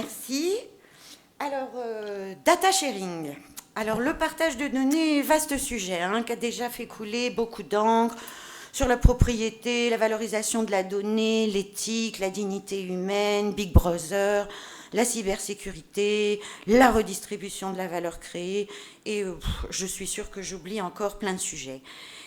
Merci. Alors, data sharing. Alors, le partage de données, vaste sujet, qui a déjà fait couler beaucoup d'encre sur la propriété, la valorisation de la donnée, l'éthique, la dignité humaine, Big Brother, la cybersécurité, la redistribution de la valeur créée, et je suis sûre que j'oublie encore plein de sujets.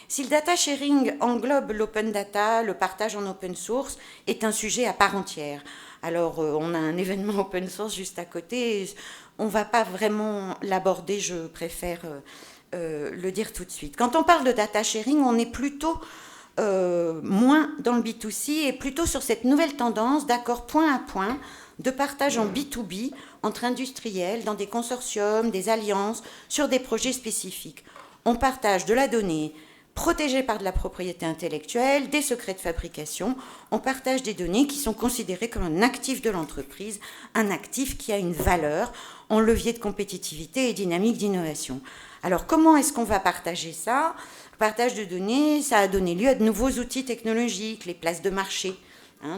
Si le data sharing englobe l'open data, le partage en open source est un sujet à part entière. Alors, on a un événement open source juste à côté. On ne va pas vraiment l'aborder, je préfère le dire tout de suite. Quand on parle de data sharing, on est plutôt moins dans le B2C et plutôt sur cette nouvelle tendance d'accord point à point de partage en B2B entre industriels dans des consortiums, des alliances, sur des projets spécifiques. On partage de la donnée protégés par de la propriété intellectuelle, des secrets de fabrication. On partage des données qui sont considérées comme un actif de l'entreprise, un actif qui a une valeur en levier de compétitivité et dynamique d'innovation. Alors, comment est-ce qu'on va partager ça ? Le partage de données, ça a donné lieu à de nouveaux outils technologiques, les places de marché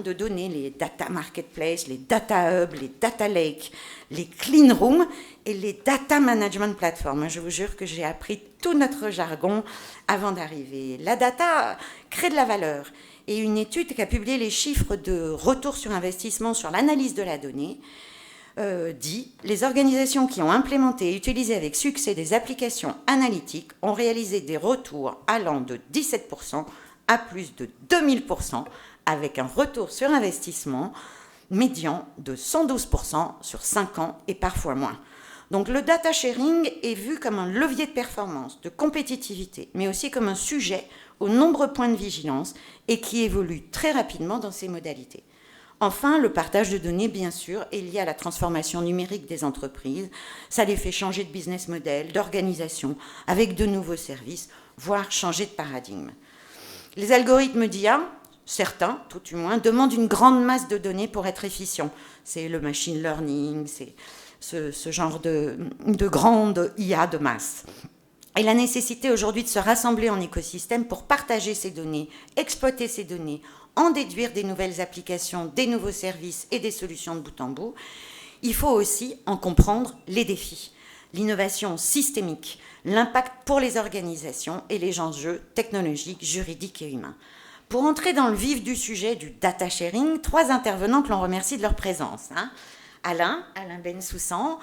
de données, les data marketplace, les data hubs, les data lakes, les clean rooms et les data management platforms. Je vous jure que j'ai appris tout notre jargon avant d'arriver. La data crée de la valeur. Et une étude qui a publié les chiffres de retour sur investissement sur l'analyse de la donnée dit « Les organisations qui ont implémenté et utilisé avec succès des applications analytiques ont réalisé des retours allant de 17% à plus de 2000%, avec un retour sur investissement médian de 112% sur 5 ans et parfois moins. » Donc le data sharing est vu comme un levier de performance, de compétitivité, mais aussi comme un sujet aux nombreux points de vigilance et qui évolue très rapidement dans ses modalités. Enfin, le partage de données, bien sûr, est lié à la transformation numérique des entreprises. Ça les fait changer de business model, d'organisation, avec de nouveaux services, voire changer de paradigme. Les algorithmes d'IA, certains, tout du moins, demandent une grande masse de données pour être efficients. C'est le machine learning, c'est ce genre de grande IA de masse. Et la nécessité aujourd'hui de se rassembler en écosystème pour partager ces données, exploiter ces données, en déduire des nouvelles applications, des nouveaux services et des solutions de bout en bout, il faut aussi en comprendre les défis, l'innovation systémique, l'impact pour les organisations et les enjeux technologiques, juridiques et humains. Pour entrer dans le vif du sujet du data sharing, 3 intervenants que l'on remercie de leur présence. Alain Bensoussan,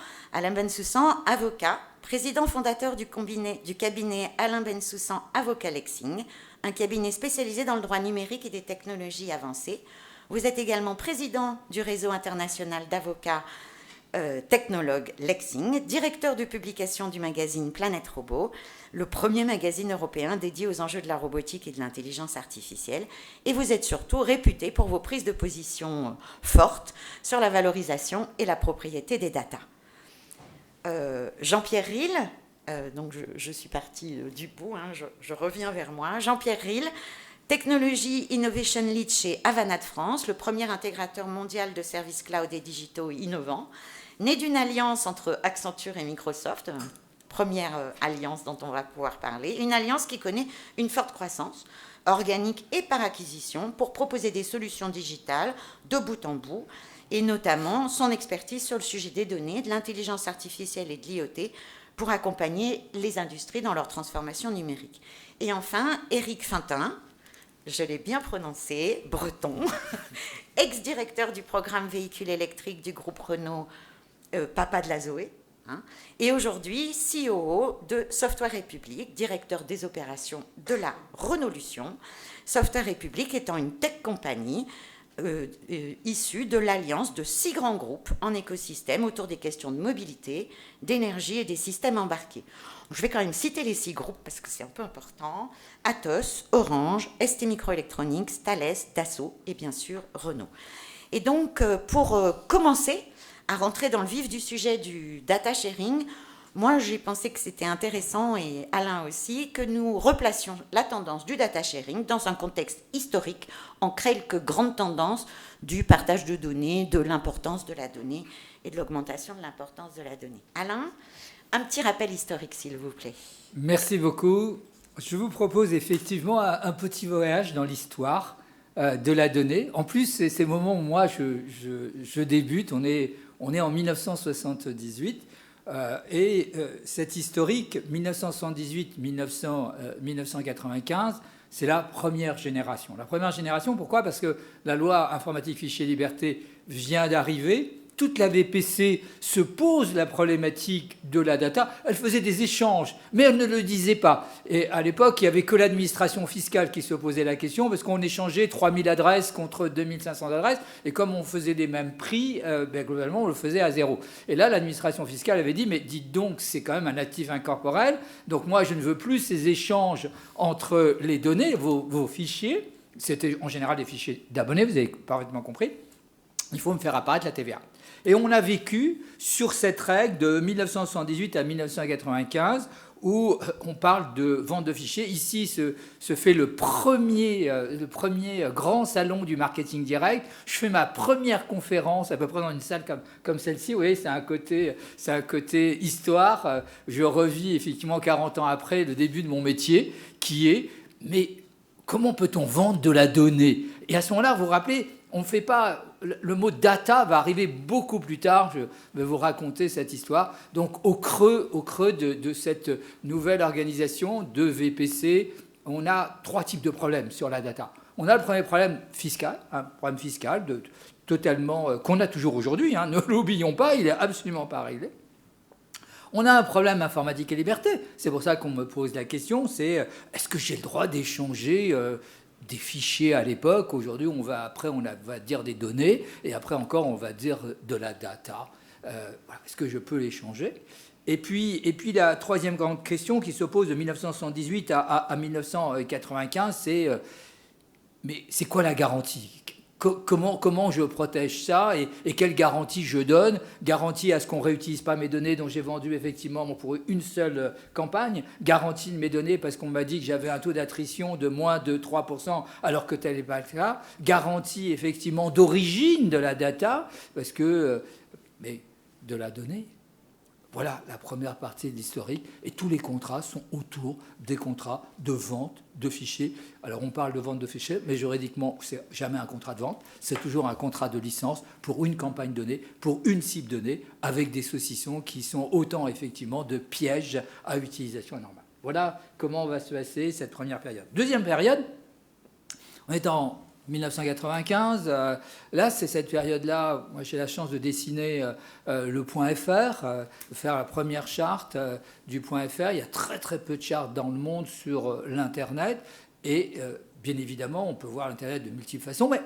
avocat, président fondateur du cabinet Alain Bensoussan Avocat Lexing, un cabinet spécialisé dans le droit numérique et des technologies avancées. Vous êtes également président du réseau international d'avocats technologues Lexing, directeur de publication du magazine Planète Robot, le premier magazine européen dédié aux enjeux de la robotique et de l'intelligence artificielle. Et vous êtes surtout réputé pour vos prises de position fortes sur la valorisation et la propriété des data. Jean-Pierre Ril, donc je suis partie du bout, je reviens vers moi. Jean-Pierre Ril, Technology Innovation Lead chez Havana de France, le premier intégrateur mondial de services cloud et digitaux innovants, né d'une alliance entre Accenture et Microsoft, première alliance dont on va pouvoir parler, une alliance qui connaît une forte croissance, organique et par acquisition, pour proposer des solutions digitales de bout en bout, et notamment son expertise sur le sujet des données, de l'intelligence artificielle et de l'IoT, pour accompagner les industries dans leur transformation numérique. Et enfin, Éric Fintin, je l'ai bien prononcé, breton, ex-directeur du programme véhicule électrique du groupe Renault, papa de la Zoé, et aujourd'hui CEO de Software République, directeur des opérations de la Renaulution, Software République étant une tech compagnie issue de l'alliance de 6 grands groupes en écosystème autour des questions de mobilité, d'énergie et des systèmes embarqués. Je vais quand même citer les 6 groupes parce que c'est un peu important. Atos, Orange, ST Microelectronics, Thales, Dassault et bien sûr Renault. Et donc pour commencer à rentrer dans le vif du sujet du data sharing, moi j'ai pensé que c'était intéressant, et Alain aussi, que nous replacions la tendance du data sharing dans un contexte historique en quelques grandes tendances du partage de données, de l'importance de la donnée et de l'augmentation de l'importance de la donnée. Alain, un petit rappel historique, s'il vous plaît. Merci beaucoup. Je vous propose effectivement un petit voyage dans l'histoire de la donnée. En plus, c'est ces moments où moi, je débute. On est On est en 1978. Cet historique, 1978-1995, c'est la première génération. La première génération, pourquoi? Parce que la loi informatique fichier liberté vient d'arriver. Toute la VPC se pose la problématique de la data. Elle faisait des échanges, mais elle ne le disait pas. Et à l'époque, il n'y avait que l'administration fiscale qui se posait la question, parce qu'on échangeait 3000 adresses contre 2500 adresses, et comme on faisait des mêmes prix, globalement, on le faisait à zéro. Et là, l'administration fiscale avait dit, mais dites donc, c'est quand même un actif incorporel, donc moi, je ne veux plus ces échanges entre les données, vos fichiers. C'était en général des fichiers d'abonnés, vous avez parfaitement compris. Il faut me faire apparaître la TVA. Et on a vécu sur cette règle de 1978 à 1995 où on parle de vente de fichiers. Ici se fait le premier grand salon du marketing direct. Je fais ma première conférence à peu près dans une salle comme celle-ci. Vous voyez, c'est un côté histoire. Je revis effectivement 40 ans après le début de mon métier qui est « mais comment peut-on vendre de la donnée ?» Et à ce moment-là, vous vous rappelez, on ne fait pas... Le mot data va arriver beaucoup plus tard. Je vais vous raconter cette histoire. Donc, au creux de cette nouvelle organisation de VPC, on a 3 types de problèmes sur la data. On a le premier problème fiscal, un problème fiscal totalement qu'on a toujours aujourd'hui. Ne l'oublions pas, il n'est absolument pas réglé. On a un problème informatique et liberté. C'est pour ça qu'on me pose la question, c'est est-ce que j'ai le droit d'échanger des fichiers à l'époque? Aujourd'hui, on va dire des données, et après encore, on va dire de la data. Est-ce que je peux les changer? Et puis la troisième grande question qui se pose de 1978 à 1995, c'est mais c'est quoi la garantie? Comment je protège ça et quelle garantie je donne? Garantie à ce qu'on ne réutilise pas mes données dont j'ai vendu effectivement pour une seule campagne. Garantie de mes données parce qu'on m'a dit que j'avais un taux d'attrition de moins de 3% alors que tel n'est pas le cas. Garantie effectivement d'origine de la data parce que mais de la donnée. Voilà la première partie de l'historique. Et tous les contrats sont autour des contrats de vente de fichiers. Alors, on parle de vente de fichiers, mais juridiquement, c'est jamais un contrat de vente. C'est toujours un contrat de licence pour une campagne donnée, pour une cible donnée, avec des saucissons qui sont autant, effectivement, de pièges à utilisation normale. Voilà comment va se passer cette première période. Deuxième période, on est en 1995, là, c'est cette période-là, moi j'ai la chance de dessiner le point .fr, de faire la première charte du point .fr. Il y a très très peu de chartes dans le monde sur l'Internet, et bien évidemment, on peut voir l'Internet de multiples façons, mais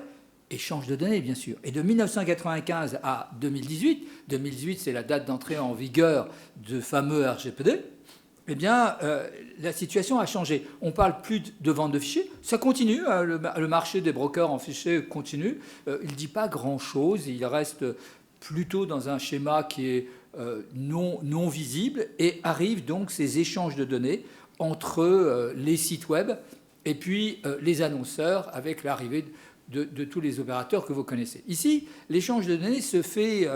échange de données, bien sûr. Et de 1995 à 2018 c'est la date d'entrée en vigueur du fameux RGPD, eh bien, la situation a changé. On ne parle plus de vente de fichiers. Ça continue. Le marché des brokers en fichiers continue. Il ne dit pas grand-chose. Il reste plutôt dans un schéma qui est non visible. Et arrivent donc ces échanges de données entre les sites web et puis les annonceurs avec l'arrivée de tous les opérateurs que vous connaissez. Ici, l'échange de données se fait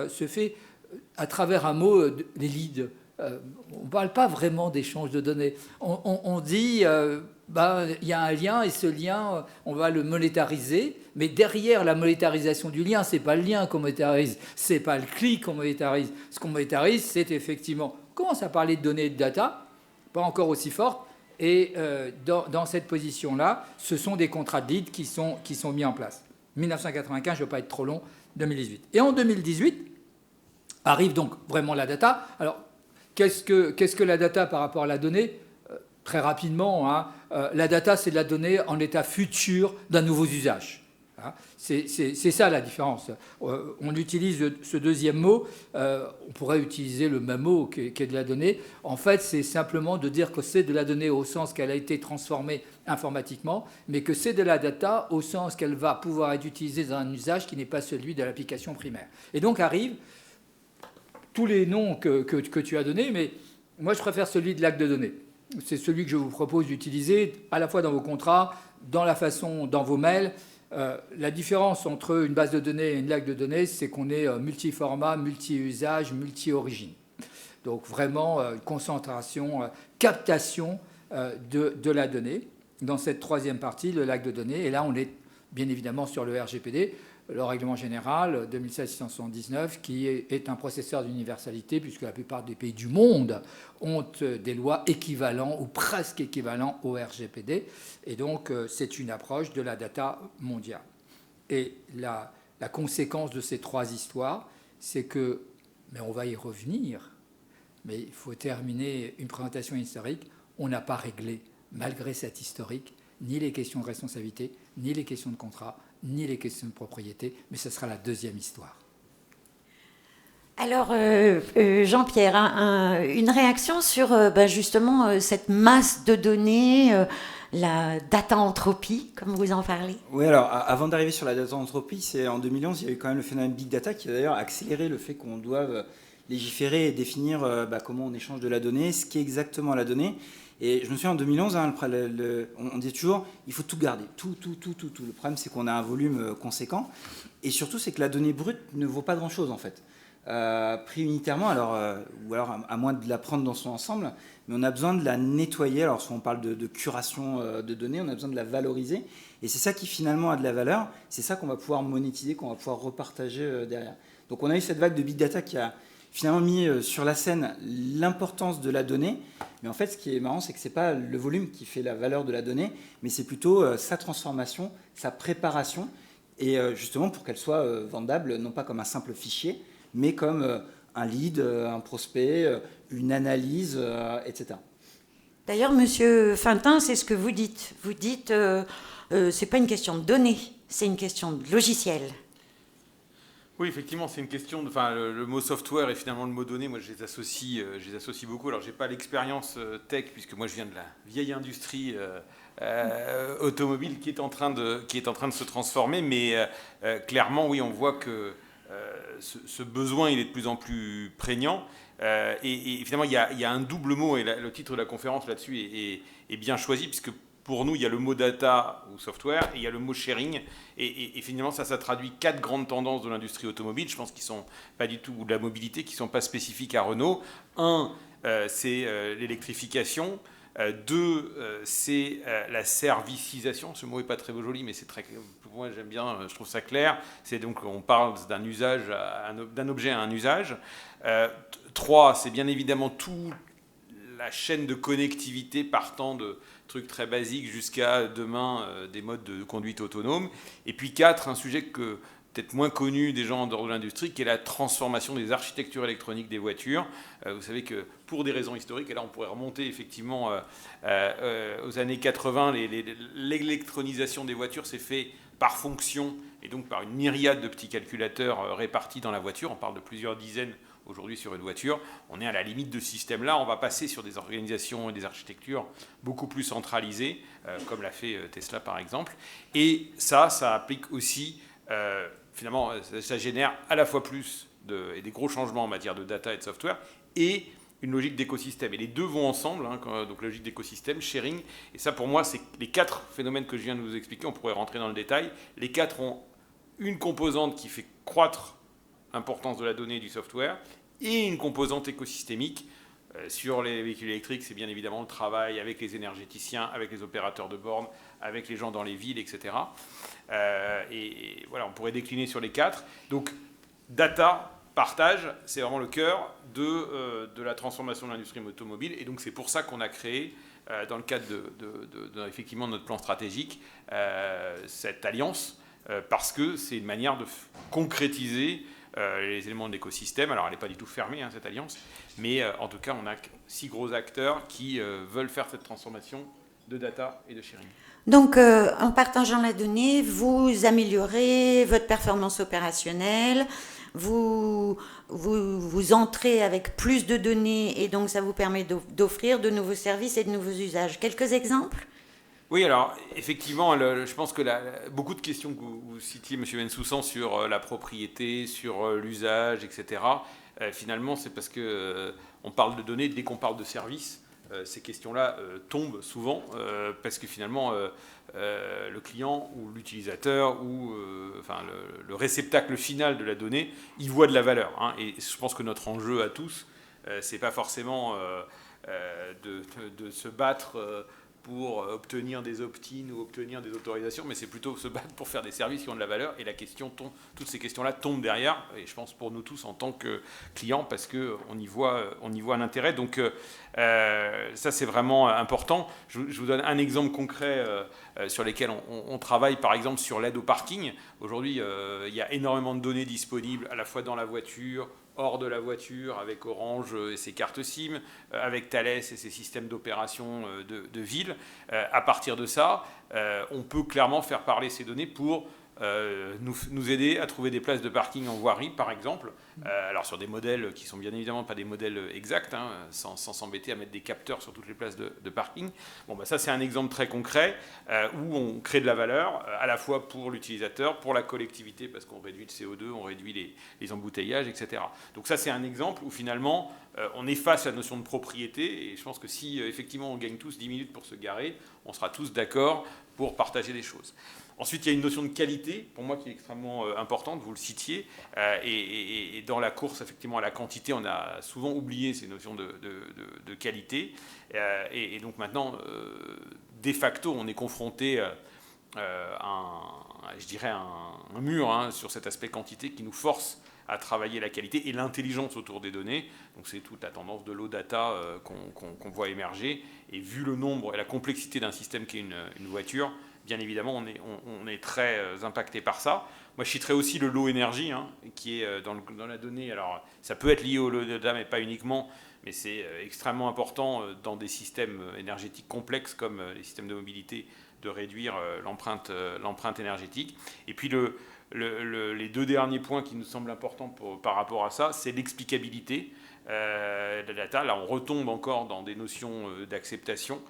à travers un mot, les leads. On ne parle pas vraiment d'échange de données. On dit, il y a un lien et ce lien, on va le monétariser. Mais derrière la monétarisation du lien, ce n'est pas le lien qu'on monétarise, ce n'est pas le clic qu'on monétarise. Ce qu'on monétarise, c'est effectivement, on commence à parler de données et de data, pas encore aussi forte. Et dans cette position-là, ce sont des contrats de lead qui sont mis en place. 1995, je ne veux pas être trop long, 2018. Et en 2018, arrive donc vraiment la data. Alors, qu'est-ce que la data par rapport à la donnée? Très rapidement, la data, c'est de la donnée en état futur d'un nouveau usage. C'est ça la différence. On utilise ce deuxième mot, on pourrait utiliser le même mot qui est de la donnée. En fait, c'est simplement de dire que c'est de la donnée au sens qu'elle a été transformée informatiquement, mais que c'est de la data au sens qu'elle va pouvoir être utilisée dans un usage qui n'est pas celui de l'application primaire. Et donc arrivent tous les noms que tu as donnés, mais moi je préfère celui de l'acte de données. C'est celui que je vous propose d'utiliser à la fois dans vos contrats, dans vos mails. La différence entre une base de données et une acte de données, c'est qu'on est multi-format, multi-usage, multi-origine. Donc vraiment une concentration, captation de la donnée dans cette troisième partie, le lac de données. Et là, on est bien évidemment sur le RGPD. le règlement général 2016-679, qui est un processeur d'universalité, puisque la plupart des pays du monde ont des lois équivalentes ou presque équivalentes au RGPD. Et donc, c'est une approche de la data mondiale. Et la conséquence de ces trois histoires, c'est que, mais on va y revenir, mais il faut terminer une présentation historique, on n'a pas réglé, malgré cette historique, ni les questions de responsabilité, ni les questions de contrat, ni les questions de propriété, mais ce sera la deuxième histoire. Alors, Jean-Pierre, une réaction sur justement cette masse de données, la data-entropie, comme vous en parlez? Oui, alors avant d'arriver sur la data-entropie, c'est en 2011, il y a eu quand même le phénomène Big Data qui a d'ailleurs accéléré le fait qu'on doive légiférer et définir comment on échange de la donnée, ce qu'est exactement la donnée. Et je me souviens en 2011, on disait toujours, il faut tout garder, tout. Le problème, c'est qu'on a un volume conséquent. Et surtout, c'est que la donnée brute ne vaut pas grand-chose, en fait. Pris unitairement, ou alors à moins de la prendre dans son ensemble, mais on a besoin de la nettoyer. Alors, soit on parle de curation de données, on a besoin de la valoriser. Et c'est ça qui, finalement, a de la valeur. C'est ça qu'on va pouvoir monétiser, qu'on va pouvoir repartager derrière. Donc, on a eu cette vague de Big Data qui a finalement mis sur la scène l'importance de la donnée. Mais en fait, ce qui est marrant, c'est que ce n'est pas le volume qui fait la valeur de la donnée, mais c'est plutôt sa transformation, sa préparation, et justement pour qu'elle soit vendable, non pas comme un simple fichier, mais comme un lead, un prospect, une analyse, etc. D'ailleurs, Monsieur Fintin, c'est ce que vous dites. Vous dites, c'est pas une question de données, c'est une question de logiciel. Oui, effectivement, c'est une question de. Enfin, le mot software et finalement le mot données, moi, je les associe beaucoup. Alors, j'ai pas l'expérience tech puisque moi, je viens de la vieille industrie automobile qui est en train de se transformer. Mais clairement, oui, on voit que ce besoin, il est de plus en plus prégnant. Et finalement, il y a un double mot et le titre de la conférence là-dessus est bien choisi puisque pour nous, il y a le mot data ou software et il y a le mot sharing. Et finalement, ça traduit 4 grandes tendances de l'industrie automobile. Je pense qu'ils sont pas du tout, ou de la mobilité, qui ne sont pas spécifiques à Renault. Un, c'est l'électrification. Deux, c'est la servicisation. Ce mot n'est pas très joli, mais c'est très. Moi, j'aime bien, je trouve ça clair. C'est donc, on parle d'un usage, d'un objet à un usage. Trois, c'est bien évidemment toute la chaîne de connectivité partant de trucs très basiques jusqu'à demain des modes de conduite autonome. Et puis 4, un sujet que peut-être moins connu des gens en dehors de l'industrie, qui est la transformation des architectures électroniques des voitures. Vous savez que pour des raisons historiques, et là on pourrait remonter effectivement aux années 80, l'électronisation des voitures s'est fait par fonction et donc par une myriade de petits calculateurs répartis dans la voiture. On parle de plusieurs dizaines aujourd'hui sur une voiture. On est à la limite de ce système-là. On va passer sur des organisations et des architectures beaucoup plus centralisées, comme l'a fait Tesla par exemple. Et ça applique aussi, finalement, ça génère à la fois plus et des gros changements en matière de data et de software, et une logique d'écosystème. Et les deux vont ensemble, donc logique d'écosystème, sharing. Et ça, pour moi, c'est les 4 phénomènes que je viens de vous expliquer. On pourrait rentrer dans le détail. Les 4 ont une composante qui fait croître l'importance de la donnée et du software, et une composante écosystémique. Sur les véhicules électriques, c'est bien évidemment le travail avec les énergéticiens, avec les opérateurs de bornes, avec les gens dans les villes, etc. Et voilà, on pourrait décliner sur les 4. Donc, data, partage, c'est vraiment le cœur de la transformation de l'industrie automobile. Et donc, c'est pour ça qu'on a créé, dans le cadre effectivement de notre plan stratégique, cette alliance, parce que c'est une manière de concrétiser les éléments de l'écosystème. Alors, elle n'est pas du tout fermée, cette alliance, mais en tout cas, on a 6 gros acteurs qui veulent faire cette transformation de data et de sharing. Donc, en partageant la donnée, vous améliorez votre performance opérationnelle, vous entrez avec plus de données et donc ça vous permet d'offrir de nouveaux services et de nouveaux usages. Quelques exemples ? Oui, alors effectivement, je pense que beaucoup de questions que vous citiez, M. Bensoussan, sur la propriété, sur l'usage, etc., finalement, c'est parce qu'on parle de données dès qu'on parle de services. Ces questions-là tombent souvent parce que finalement, le client ou l'utilisateur ou le réceptacle final de la donnée, il voit de la valeur. Et je pense que notre enjeu à tous, c'est pas forcément de se battre pour obtenir des opt-in ou obtenir des autorisations, mais c'est plutôt se battre pour faire des services qui ont de la valeur. Et la question toutes ces questions-là tombent derrière, et je pense pour nous tous en tant que clients, parce qu'on y voit un intérêt. Donc ça, c'est vraiment important. Je vous donne un exemple concret sur lesquels on travaille, par exemple sur l'aide au parking. Aujourd'hui, il y a énormément de données disponibles, à la fois dans la voiture, hors de la voiture, avec Orange et ses cartes SIM, avec Thales et ses systèmes d'opération de ville. À partir de ça, on peut clairement faire parler ces données pour nous aider à trouver des places de parking en voirie, par exemple. Alors sur des modèles qui sont bien évidemment pas des modèles exacts, hein, sans s'embêter à mettre des capteurs sur toutes les places de parking. Bon, bah ça c'est un exemple très concret où on crée de la valeur à la fois pour l'utilisateur, pour la collectivité, parce qu'on réduit le CO2, on réduit les embouteillages, etc. Donc ça c'est un exemple où finalement on efface la notion de propriété, et je pense que si effectivement on gagne tous 10 minutes pour se garer, on sera tous d'accord pour partager des choses. Ensuite, il y a une notion de qualité, pour moi, qui est extrêmement importante, vous le citiez, et dans la course, effectivement, à la quantité, on a souvent oublié ces notions de qualité, et donc maintenant, de facto, on est confronté à un mur hein, sur cet aspect quantité qui nous force à travailler la qualité et l'intelligence autour des données. Donc c'est toute la tendance de low data qu'on voit émerger, et vu le nombre et la complexité d'un système qui est une voiture, bien évidemment, on est très impacté par ça. Moi, je citerai aussi le low énergie, hein, qui est dans la donnée. Alors, ça peut être lié au low data, mais pas uniquement. Mais c'est extrêmement important dans des systèmes énergétiques complexes comme les systèmes de mobilité de réduire l'empreinte énergétique. Et puis, les deux derniers points qui nous semblent importants par rapport à ça, c'est l'explicabilité de la data. Là, on retombe encore dans des notions d'acceptation,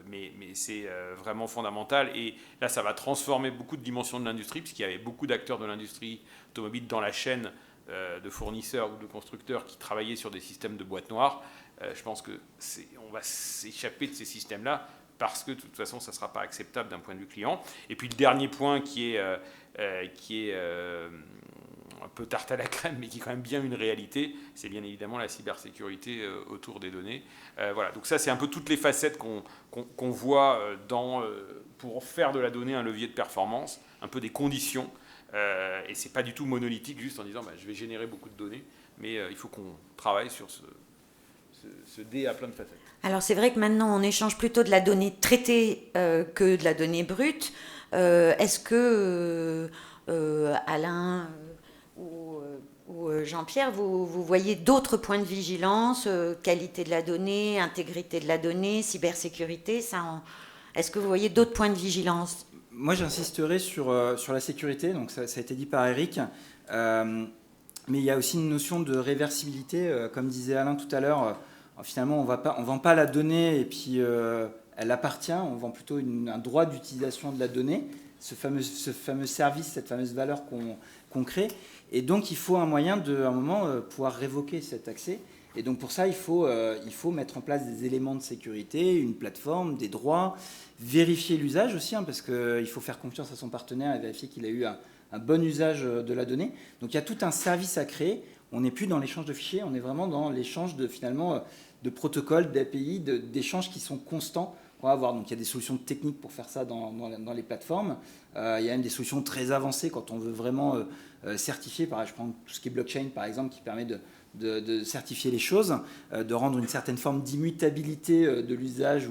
mais c'est vraiment fondamental. Et là, ça va transformer beaucoup de dimensions de l'industrie, puisqu'il y avait beaucoup d'acteurs de l'industrie automobile dans la chaîne de fournisseurs ou de constructeurs qui travaillaient sur des systèmes de boîtes noires. Je pense qu'on va s'échapper de ces systèmes-là, parce que de toute façon, ça ne sera pas acceptable d'un point de vue client. Et puis le dernier point qui est un peu tarte à la crème, mais qui est quand même bien une réalité, c'est bien évidemment la cybersécurité autour des données. Voilà, donc ça, c'est un peu toutes les facettes qu'on voit pour faire de la donnée un levier de performance, un peu des conditions. Et c'est pas du tout monolithique, juste en disant je vais générer beaucoup de données, mais il faut qu'on travaille sur ce dé à plein de facettes. Alors c'est vrai que maintenant on échange plutôt de la donnée traitée que de la donnée brute. Est-ce que Alain ou Jean-Pierre, vous voyez d'autres points de vigilance, qualité de la donnée, intégrité de la donnée, cybersécurité, est-ce que vous voyez d'autres points de vigilance ? Moi, j'insisterai sur la sécurité, donc ça a été dit par Eric, mais il y a aussi une notion de réversibilité, comme disait Alain tout à l'heure. Finalement, on ne vend pas la donnée et puis elle appartient, on vend plutôt un droit d'utilisation de la donnée, ce fameux service, cette fameuse valeur qu'on crée. Et donc, il faut un moyen à un moment, pouvoir révoquer cet accès. Et donc, pour ça, il faut mettre en place des éléments de sécurité, une plateforme, des droits, vérifier l'usage aussi, hein, parce qu'il faut faire confiance à son partenaire et vérifier qu'il a eu un bon usage de la donnée. Donc, il y a tout un service à créer. On n'est plus dans l'échange de fichiers, on est vraiment dans l'échange de protocoles, d'API, d'échanges qui sont constants qu'on va avoir. Donc, il y a des solutions techniques pour faire ça dans les plateformes. Il y a même des solutions très avancées quand on veut vraiment certifier. Je prends tout ce qui est blockchain, par exemple, qui permet de certifier les choses, de rendre une certaine forme d'immutabilité de l'usage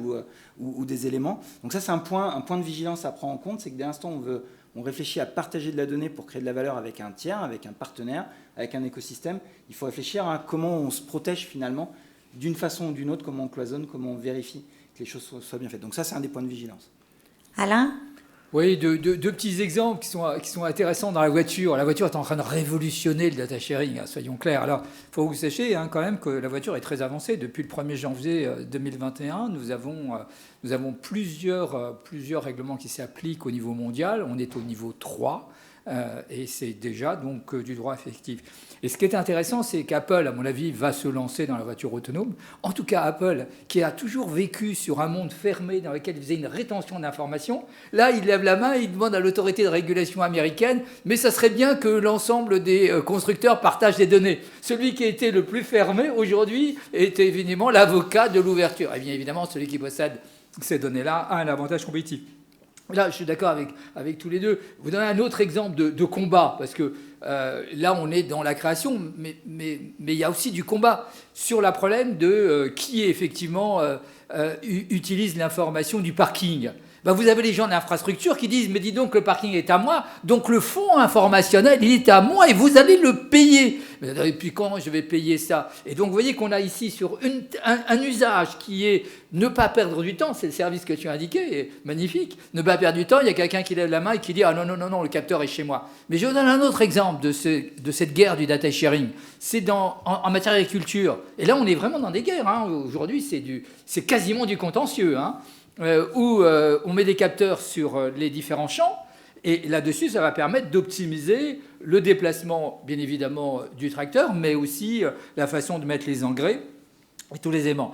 ou des éléments. Donc ça, c'est un point de vigilance à prendre en compte, c'est que dès l'instant on réfléchit à partager de la donnée pour créer de la valeur avec un tiers, avec un partenaire, avec un écosystème, il faut réfléchir à comment on se protège finalement d'une façon ou d'une autre, comment on cloisonne, comment on vérifie que les choses soient bien faites. Donc ça, c'est un des points de vigilance. Alain ? Oui, deux petits exemples qui sont intéressants dans la voiture. La voiture est en train de révolutionner le data sharing, hein, soyons clairs. Alors, il faut que vous sachiez quand même que la voiture est très avancée. Depuis le 1er janvier 2021, nous avons plusieurs règlements qui s'appliquent au niveau mondial. On est au niveau 3. Et c'est déjà donc du droit effectif. Et ce qui est intéressant, c'est qu'Apple, à mon avis, va se lancer dans la voiture autonome. En tout cas, Apple, qui a toujours vécu sur un monde fermé dans lequel il faisait une rétention d'informations, là, il lève la main et il demande à l'autorité de régulation américaine, mais ça serait bien que l'ensemble des constructeurs partagent des données. Celui qui a été le plus fermé aujourd'hui est évidemment l'avocat de l'ouverture. Et bien évidemment, celui qui possède ces données-là a un avantage compétitif. Là, je suis d'accord avec tous les deux. Vous donnez un autre exemple de combat, parce que là, on est dans la création, mais il y a aussi du combat sur le problème de qui effectivement utilise l'information du parking. Ben, vous avez les gens d'infrastructure qui disent « Mais dis donc, le parking est à moi, donc le fonds informationnel, il est à moi et vous allez le payer. » Et puis comment je vais payer ça? Et donc, vous voyez qu'on a ici sur un usage qui est ne pas perdre du temps. C'est le service que tu as indiqué, et magnifique. Ne pas perdre du temps, il y a quelqu'un qui lève la main et qui dit « Ah non, non, non, non, le capteur est chez moi. » Mais je vous donne un autre exemple de cette guerre du data sharing. C'est en matière d'agriculture. Et là, on est vraiment dans des guerres. Hein. Aujourd'hui, c'est quasiment du contentieux. Hein. Où on met des capteurs sur les différents champs, et là-dessus, ça va permettre d'optimiser le déplacement, bien évidemment, du tracteur, mais aussi la façon de mettre les engrais et tous les aimants.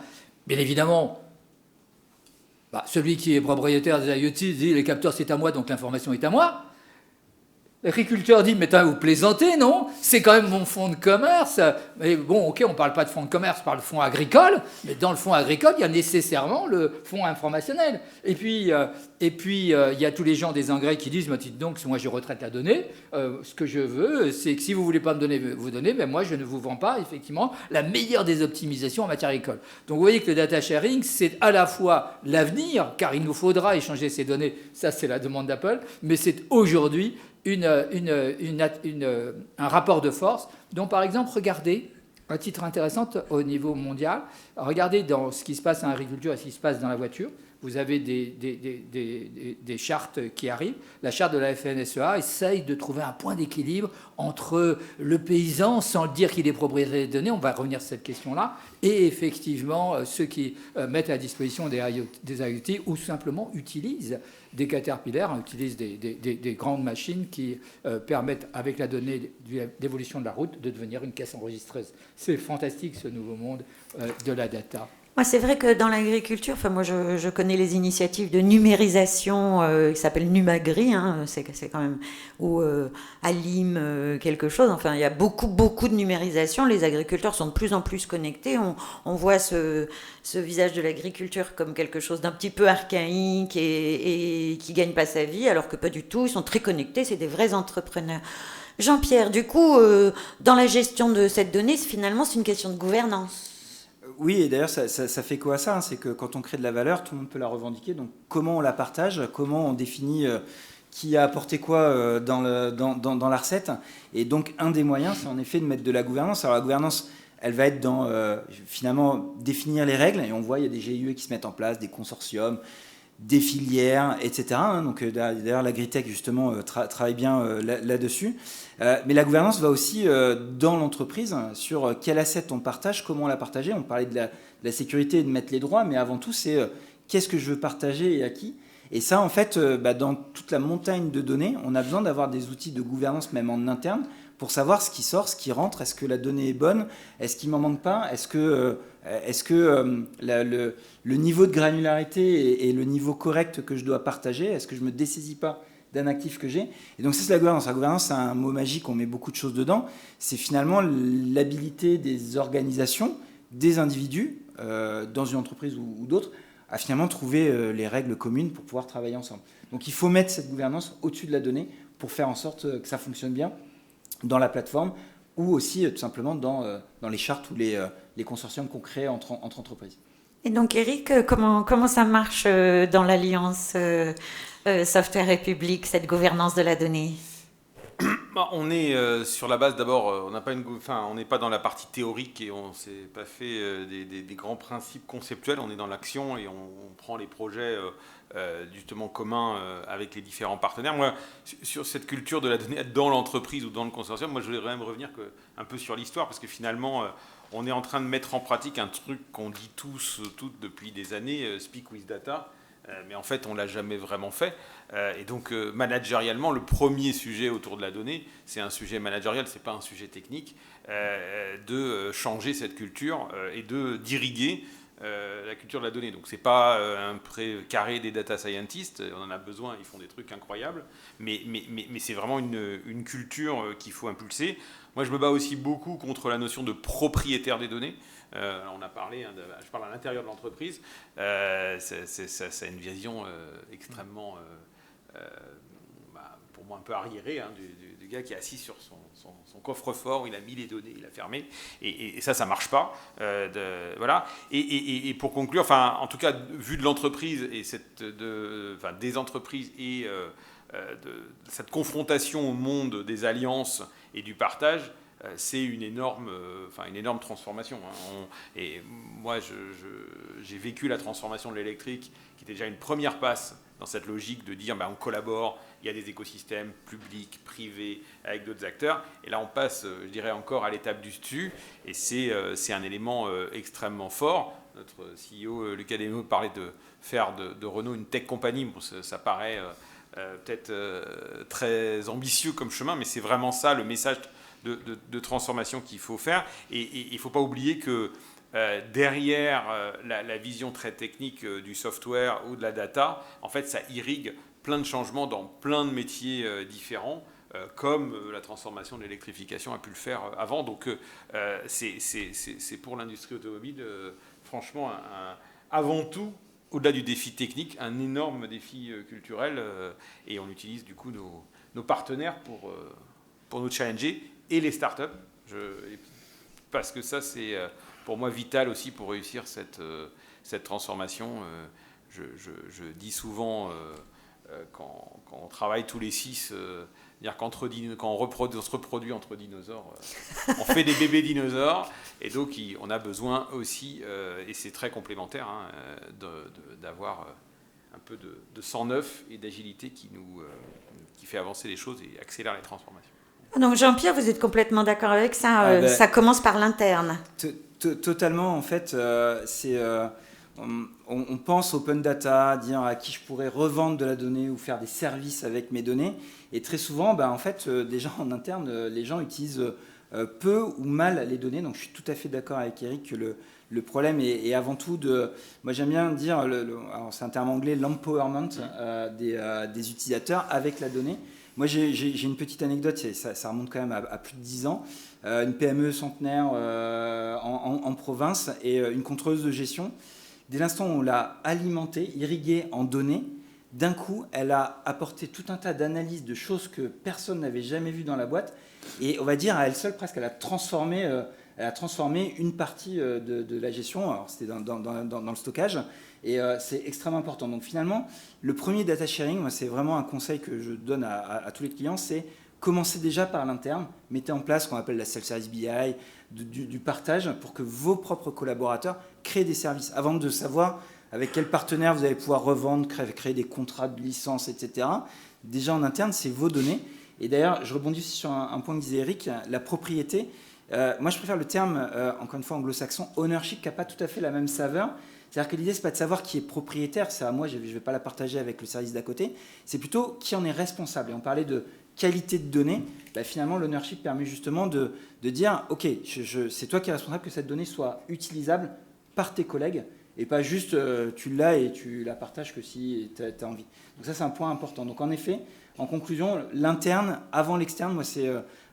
Bien évidemment, celui qui est propriétaire des IoT dit « les capteurs, c'est à moi, donc l'information est à moi ». L'agriculteur dit « mais vous plaisantez, non? C'est quand même mon fonds de commerce. » Mais bon, ok, on ne parle pas de fonds de commerce, on parle de fonds agricole, mais dans le fonds agricole, il y a nécessairement le fonds informationnel. Et puis, il y a tous les gens des engrais qui disent « donc, moi, je retraite la donnée. Ce que je veux, c'est que si vous ne voulez pas me donner vos données, ben moi, je ne vous vends pas, effectivement, la meilleure des optimisations en matière agricole. » Donc, vous voyez que le data sharing, c'est à la fois l'avenir, car il nous faudra échanger ces données, ça, c'est la demande d'Apple, mais c'est aujourd'hui un rapport de force dont, par exemple, regardez, à titre intéressant au niveau mondial, regardez dans ce qui se passe en agriculture et ce qui se passe dans la voiture. Vous avez des chartes qui arrivent. La charte de la FNSEA essaye de trouver un point d'équilibre entre le paysan, sans le dire qu'il est propriétaire des données, on va revenir sur cette question-là, et effectivement ceux qui mettent à disposition des IoT ou simplement utilisent des caterpillars, utilisent des grandes machines qui permettent, avec la donnée d'évolution de la route, de devenir une caisse enregistreuse. C'est fantastique, ce nouveau monde de la data. Moi, c'est vrai que dans l'agriculture, moi, je connais les initiatives de numérisation qui s'appellent Numagri, hein, c'est quand même, ou Alim quelque chose. Enfin, il y a beaucoup de numérisation. Les agriculteurs sont de plus en plus connectés. On voit ce visage de l'agriculture comme quelque chose d'un petit peu archaïque et qui gagne pas sa vie, alors que pas du tout. Ils sont très connectés. C'est des vrais entrepreneurs. Jean-Pierre, du coup, dans la gestion de cette donnée, finalement, c'est une question de gouvernance. Oui, et d'ailleurs, ça fait quoi à ça, hein? C'est que quand on crée de la valeur, tout le monde peut la revendiquer. Donc, comment on la partage? Comment on définit qui a apporté quoi dans la recette? Et donc, un des moyens, c'est en effet de mettre de la gouvernance. Alors, la gouvernance, elle va être dans, finalement, définir les règles. Et on voit, il y a des GIE qui se mettent en place, des consortiums, des filières, etc. Hein. Donc, d'ailleurs, l'Agritech, justement, travaille bien là-dessus. Mais la gouvernance va aussi dans l'entreprise sur quel asset on partage, comment on l'a partagé. On parlait de la sécurité et de mettre les droits, mais avant tout, c'est qu'est-ce que je veux partager et à qui. Et ça, en fait, dans toute la montagne de données, on a besoin d'avoir des outils de gouvernance, même en interne, pour savoir ce qui sort, ce qui rentre. Est-ce que la donnée est bonne? Est-ce qu'il m'en manque pas? Est-ce que le niveau de granularité est le niveau correct que je dois partager? Est-ce que je me dessaisis pas d'un actif que j'ai? Et donc ça, c'est la gouvernance. La gouvernance, c'est un mot magique, on met beaucoup de choses dedans. C'est finalement l'habilité des organisations, des individus, dans une entreprise ou d'autres, à finalement trouver les règles communes pour pouvoir travailler ensemble. Donc il faut mettre cette gouvernance au-dessus de la donnée pour faire en sorte que ça fonctionne bien dans la plateforme ou aussi tout simplement dans les chartes ou les consortiums qu'on crée entre entreprises. Et donc Eric, comment ça marche dans l'Alliance Software et Public, cette gouvernance de la donnée? On est sur la base d'abord, on n'est pas dans la partie théorique et on ne s'est pas fait des grands principes conceptuels, on est dans l'action et on prend les projets justement communs avec les différents partenaires. Moi, sur cette culture de la donnée dans l'entreprise ou dans le consortium, moi je voudrais même revenir un peu sur l'histoire parce que finalement on est en train de mettre en pratique un truc qu'on dit toutes depuis des années, Speak with Data. Mais en fait, on ne l'a jamais vraiment fait. Et donc, managérialement, le premier sujet autour de la donnée, c'est un sujet managérial, ce n'est pas un sujet technique, de changer cette culture et d'irriguer la culture de la donnée. Donc c'est pas un carré des data scientists, on en a besoin, ils font des trucs incroyables, mais c'est vraiment une culture qu'il faut impulser. Moi je me bats aussi beaucoup contre la notion de propriétaire des données. On a parlé, je parle à l'intérieur de l'entreprise, ça a une vision extrêmement, pour moi un peu arriérée, du gars qui est assis sur son coffre-fort, il a mis les données, il a fermé, et ça marche pas. Voilà. Et pour conclure, en tout cas, vu de l'entreprise et des entreprises et cette confrontation au monde des alliances et du partage, c'est une énorme transformation. Et moi, j'ai vécu la transformation de l'électrique, qui était déjà une première passe dans cette logique de dire on collabore, il y a des écosystèmes publics, privés, avec d'autres acteurs. Et là, on passe, je dirais, encore à l'étape du dessus. Et c'est un élément extrêmement fort. Notre CEO, Luc Ademo, parlait de faire de Renault une tech company. Bon, ça paraît peut-être très ambitieux comme chemin, mais c'est vraiment ça le message de transformation qu'il faut faire. Et il ne faut pas oublier que derrière la vision très technique du software ou de la data, en fait, ça irrigue plein de changements dans plein de métiers différents, comme la transformation de l'électrification a pu le faire avant. Donc, c'est pour l'industrie automobile, franchement, avant tout, au-delà du défi technique, un énorme défi culturel. Et on utilise du coup nos partenaires pour nous challenger, et les startups, parce que ça, c'est pour moi vital aussi pour réussir cette transformation. Je dis souvent, quand on travaille tous les 6, dire quand on se reproduit entre dinosaures, on fait des bébés dinosaures, et donc on a besoin aussi, et c'est très complémentaire, d'avoir un peu de sang neuf et d'agilité qui fait avancer les choses et accélère les transformations. Donc Jean-Pierre, vous êtes complètement d'accord avec ça, ça commence par l'interne. Totalement, en fait, on pense open data, dire à qui je pourrais revendre de la donnée ou faire des services avec mes données. Et très souvent, en fait, déjà en interne, les gens utilisent peu ou mal les données. Donc je suis tout à fait d'accord avec Eric que le problème est avant tout moi j'aime bien dire, alors c'est un terme anglais, l'empowerment des utilisateurs avec la donnée. Moi, j'ai une petite anecdote, ça remonte quand même à plus de 10 ans. Une PME centenaire en province et une contrôleuse de gestion. Dès l'instant où on l'a alimentée, irriguée en données, d'un coup, elle a apporté tout un tas d'analyses de choses que personne n'avait jamais vues dans la boîte. Et on va dire, à elle seule, presque, elle a transformé une partie de la gestion. Alors, c'était dans le stockage. Et c'est extrêmement important. Donc finalement, le premier data sharing, moi, c'est vraiment un conseil que je donne à tous les clients, c'est commencer déjà par l'interne, mettez en place ce qu'on appelle la self-service BI, du partage pour que vos propres collaborateurs créent des services. Avant de savoir avec quel partenaire vous allez pouvoir revendre, créer des contrats de licence, etc. Déjà en interne, c'est vos données. Et d'ailleurs, je rebondis aussi sur un point que disait Eric, la propriété. Moi, je préfère le terme, encore une fois anglo-saxon, ownership, qui n'a pas tout à fait la même saveur. C'est-à-dire que l'idée, ce n'est pas de savoir qui est propriétaire, c'est à moi, je ne vais pas la partager avec le service d'à côté, c'est plutôt qui en est responsable. Et on parlait de qualité de données, finalement, l'ownership permet justement de dire, ok, c'est toi qui es responsable que cette donnée soit utilisable par tes collègues, et pas juste tu l'as et tu la partages que si tu as envie. Donc ça, c'est un point important. Donc en effet, en conclusion, l'interne avant l'externe, moi, c'est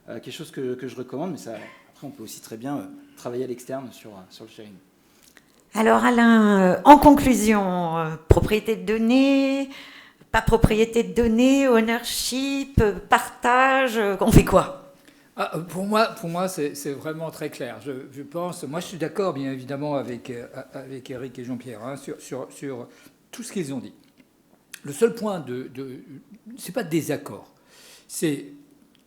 quelque chose que je recommande, mais ça, après, on peut aussi très bien travailler à l'externe sur le sharing. Alors Alain, en conclusion, propriété de données, pas propriété de données, ownership, partage, on fait quoi ? Pour moi c'est vraiment très clair. Je pense, moi je suis d'accord bien évidemment avec Eric et Jean-Pierre sur tout ce qu'ils ont dit. Le seul point c'est pas de désaccord, c'est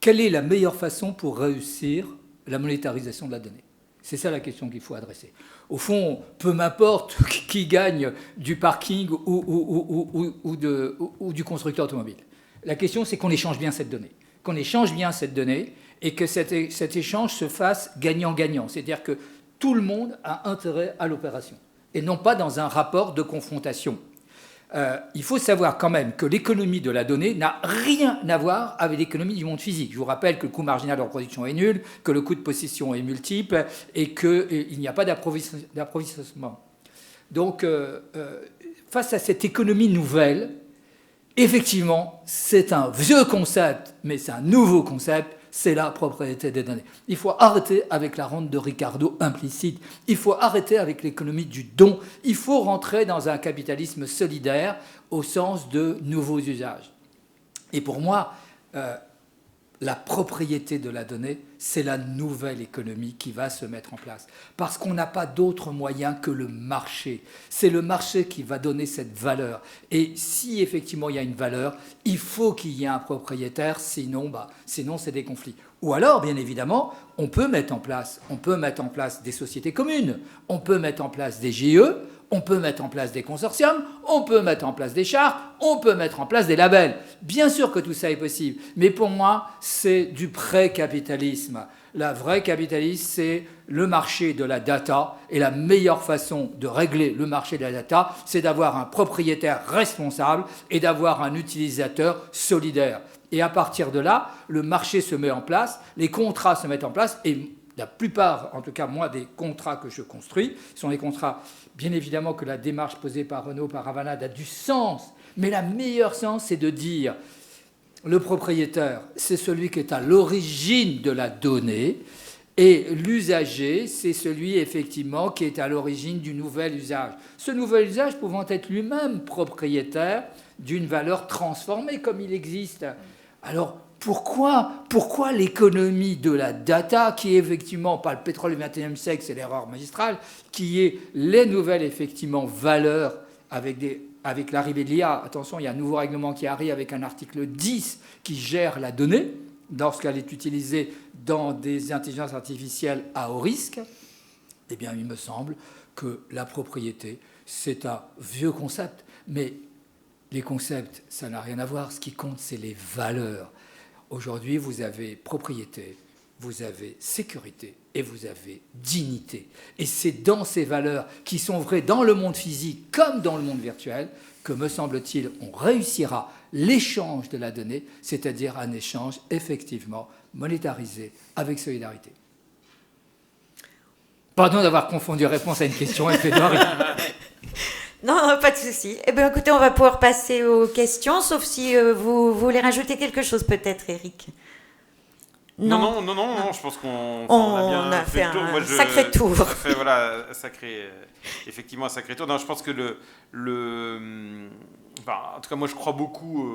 quelle est la meilleure façon pour réussir la monétarisation de la donnée. C'est ça la question qu'il faut adresser. Au fond, peu m'importe qui gagne du parking ou du constructeur automobile. La question, c'est qu'on échange bien cette donnée. Qu'on échange bien cette donnée et que cet échange se fasse gagnant-gagnant. C'est-à-dire que tout le monde a intérêt à l'opération et non pas dans un rapport de confrontation. Il faut savoir quand même que l'économie de la donnée n'a rien à voir avec l'économie du monde physique. Je vous rappelle que le coût marginal de reproduction est nul, que le coût de possession est multiple et qu'il n'y a pas d'approvisionnement. Donc, face à cette économie nouvelle, effectivement, c'est un vieux concept, mais c'est un nouveau concept, c'est la propriété des données. Il faut arrêter avec la rente de Ricardo implicite, il faut arrêter avec l'économie du don, il faut rentrer dans un capitalisme solidaire au sens de nouveaux usages. Et pour moi, la propriété de la donnée, c'est la nouvelle économie qui va se mettre en place. Parce qu'on n'a pas d'autre moyen que le marché. C'est le marché qui va donner cette valeur. Et si effectivement il y a une valeur, il faut qu'il y ait un propriétaire, sinon c'est des conflits. Ou alors, bien évidemment, on peut mettre en place des sociétés communes, on peut mettre en place des GIE, on peut mettre en place des consortiums, on peut mettre en place des chartes, on peut mettre en place des labels. Bien sûr que tout ça est possible, mais pour moi, c'est du pré-capitalisme. La vraie capitalisme, c'est le marché de la data, et la meilleure façon de régler le marché de la data, c'est d'avoir un propriétaire responsable et d'avoir un utilisateur solidaire. Et à partir de là, le marché se met en place, les contrats se mettent en place, et la plupart, en tout cas moi, des contrats que je construis, sont des contrats, bien évidemment que la démarche posée par Renaud, par Avanade a du sens, mais la meilleure sens, c'est de dire le propriétaire, c'est celui qui est à l'origine de la donnée, et l'usager, c'est celui, effectivement, qui est à l'origine du nouvel usage. Ce nouvel usage pouvant être lui-même propriétaire d'une valeur transformée, comme il existe. Alors, pourquoi l'économie de la data, qui est effectivement pas le pétrole du XXIe siècle, c'est l'erreur magistrale, qui est les nouvelles, effectivement, valeurs avec l'arrivée de l'IA. Attention, il y a un nouveau règlement qui arrive avec un article 10 qui gère la donnée lorsqu'elle est utilisée dans des intelligences artificielles à haut risque. Eh bien, il me semble que la propriété, c'est un vieux concept, mais les concepts, ça n'a rien à voir. Ce qui compte, c'est les valeurs. Aujourd'hui, vous avez propriété, vous avez sécurité et vous avez dignité. Et c'est dans ces valeurs qui sont vraies dans le monde physique comme dans le monde virtuel que, me semble-t-il, on réussira l'échange de la donnée, c'est-à-dire un échange effectivement monétarisé avec solidarité. Pardon d'avoir confondu réponse à une question et fait de rire. Non, pas de souci. Eh bien, écoutez, on va pouvoir passer aux questions, sauf si vous voulez rajouter quelque chose, peut-être, Eric. Non, je pense qu'on on a fait un sacré tour. Effectivement, un sacré tour. Non, je pense que en tout cas, moi, je crois beaucoup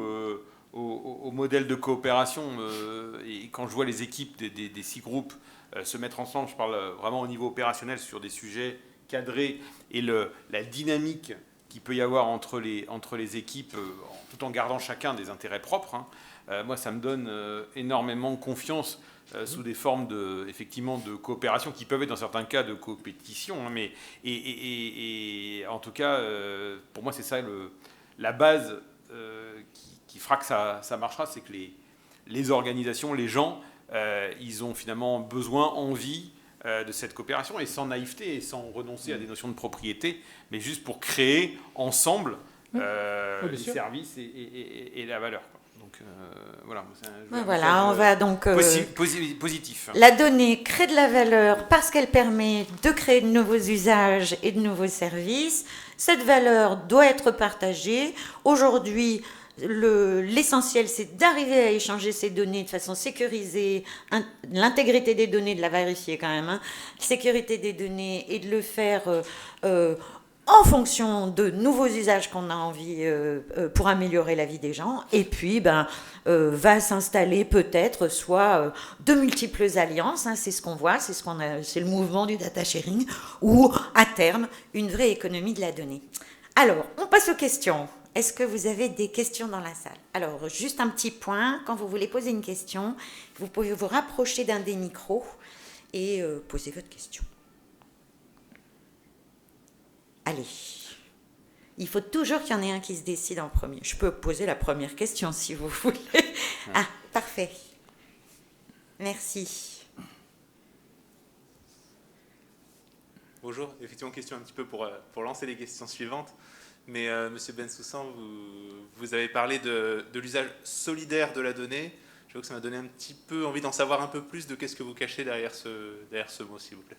au modèle de coopération. Et quand je vois les équipes des 6 groupes se mettre ensemble, je parle vraiment au niveau opérationnel sur des sujets cadrés et la dynamique qu'il peut y avoir entre les équipes, tout en gardant chacun des intérêts propres. Moi, ça me donne énormément confiance sous des formes effectivement de coopération qui peuvent être dans certains cas de compétition. Mais en tout cas, pour moi, c'est ça la base qui fera que ça marchera, c'est que les organisations, les gens, ils ont finalement besoin, envie de cette coopération, et sans naïveté et sans renoncer à des notions de propriété, mais juste pour créer ensemble les services et la valeur. Donc voilà, on va donc positif. La donnée crée de la valeur parce qu'elle permet de créer de nouveaux usages et de nouveaux services. Cette valeur doit être partagée. Aujourd'hui, l'essentiel, c'est d'arriver à échanger ces données de façon sécurisée, l'intégrité des données, de la vérifier quand même, sécurité des données, et de le faire en fonction de nouveaux usages qu'on a envie pour améliorer la vie des gens. Et puis, va s'installer peut-être soit de multiples alliances, c'est ce qu'on voit, c'est le mouvement du data sharing, ou à terme, une vraie économie de la donnée. Alors, on passe aux questions. Est-ce que vous avez des questions dans la salle? Alors, juste un petit point, quand vous voulez poser une question, vous pouvez vous rapprocher d'un des micros et poser votre question. Allez. Il faut toujours qu'il y en ait un qui se décide en premier. Je peux poser la première question si vous voulez. Ah, parfait. Merci. Bonjour, effectivement, question un petit peu pour lancer les questions suivantes. Mais Monsieur Bensoussan, vous avez parlé de l'usage solidaire de la donnée. Je vois que ça m'a donné un petit peu envie d'en savoir un peu plus de qu'est-ce que vous cachez derrière ce mot, s'il vous plaît.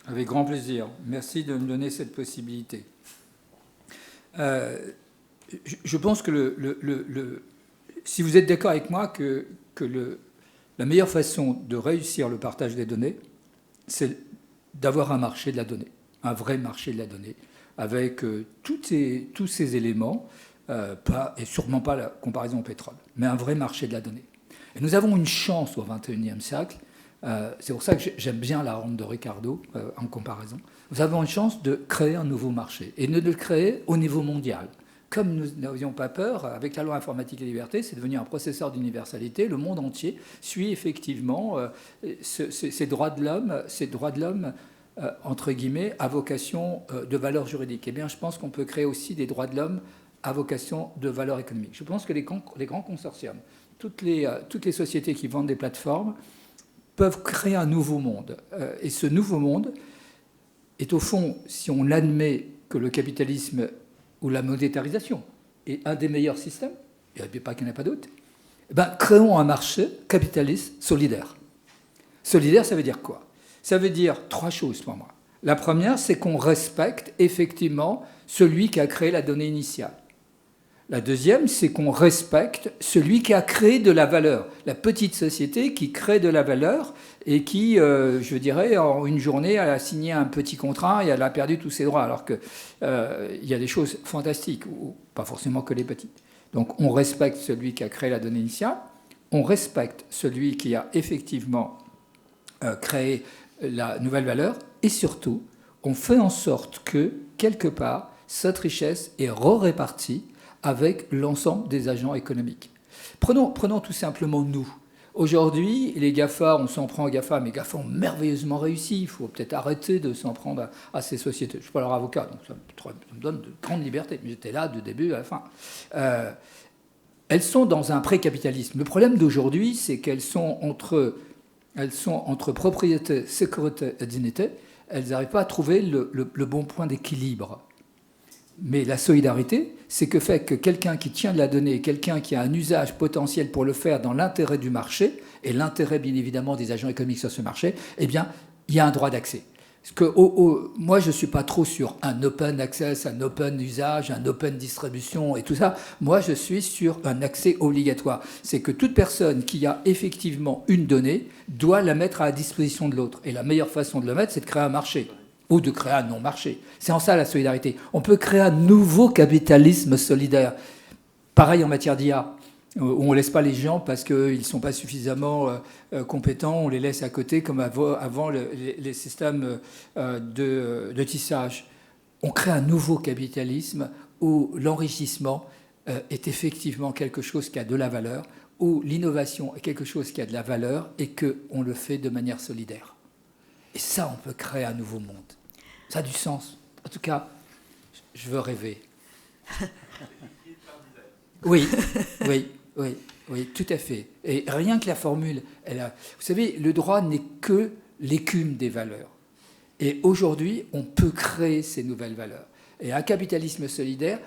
Avec grand plaisir. Merci de me donner cette possibilité. Je pense que si vous êtes d'accord avec moi que la meilleure façon de réussir le partage des données, c'est d'avoir un marché de la donnée, un vrai marché de la donnée, avec tous ces éléments, et sûrement pas la comparaison au pétrole, mais un vrai marché de la donnée. Et nous avons une chance au XXIe siècle, c'est pour ça que j'aime bien la rente de Ricardo en comparaison. Nous avons une chance de créer un nouveau marché, et de le créer au niveau mondial. Comme nous n'avions pas peur, avec la loi informatique et liberté, c'est devenu un processeur d'universalité. Le monde entier suit effectivement ces droits de l'homme, entre guillemets, à vocation de valeur juridique. Eh bien, je pense qu'on peut créer aussi des droits de l'homme à vocation de valeur économique. Je pense que les grands consortiums, toutes les sociétés qui vendent des plateformes, peuvent créer un nouveau monde. Et ce nouveau monde est au fond, si on admet que le capitalisme ou la monétarisation est un des meilleurs systèmes, il n'y a pas qu'il n'y en a pas d'autres, créons un marché capitaliste solidaire. Solidaire, ça veut dire quoi? Ça veut dire 3 choses pour moi. La première, c'est qu'on respecte effectivement celui qui a créé la donnée initiale. La deuxième, c'est qu'on respecte celui qui a créé de la valeur, la petite société qui crée de la valeur et qui, je dirais, en une journée, elle a signé un petit contrat et elle a perdu tous ses droits, alors qu'il y a des choses fantastiques, ou pas forcément que les petites. Donc on respecte celui qui a créé la donnée initiale, on respecte celui qui a effectivement créé la nouvelle valeur, et surtout, on fait en sorte que, quelque part, cette richesse est répartie avec l'ensemble des agents économiques. Prenons tout simplement nous. Aujourd'hui, les GAFA, on s'en prend aux GAFA, mais GAFA ont merveilleusement réussi. Il faut peut-être arrêter de s'en prendre à ces sociétés. Je ne suis pas leur avocat, donc ça me donne de grandes libertés. Mais j'étais là du début à la fin. Elles sont dans un pré-capitalisme. Le problème d'aujourd'hui, c'est qu'elles sont entre propriété, sécurité et dignité. Elles n'arrivent pas à trouver le bon point d'équilibre. Mais la solidarité, c'est que fait que quelqu'un qui tient de la donnée, quelqu'un qui a un usage potentiel pour le faire dans l'intérêt du marché, et l'intérêt bien évidemment des agents économiques sur ce marché, eh bien, il y a un droit d'accès. Parce que moi, je ne suis pas trop sur un open access, un open usage, un open distribution et tout ça. Moi, je suis sur un accès obligatoire. C'est que toute personne qui a effectivement une donnée doit la mettre à la disposition de l'autre. Et la meilleure façon de le mettre, c'est de créer un marché. Ou de créer un non-marché. C'est en ça la solidarité. On peut créer un nouveau capitalisme solidaire. Pareil en matière d'IA, où on ne laisse pas les gens parce qu'ils ne sont pas suffisamment compétents, on les laisse à côté comme avant les systèmes de tissage. On crée un nouveau capitalisme où l'enrichissement est effectivement quelque chose qui a de la valeur, où l'innovation est quelque chose qui a de la valeur et qu'on le fait de manière solidaire. Et ça, on peut créer un nouveau monde. Ça a du sens. En tout cas, je veux rêver. Oui, tout à fait. Et rien que la formule, vous savez, le droit n'est que l'écume des valeurs. Et aujourd'hui, on peut créer ces nouvelles valeurs. Et un capitalisme solidaire,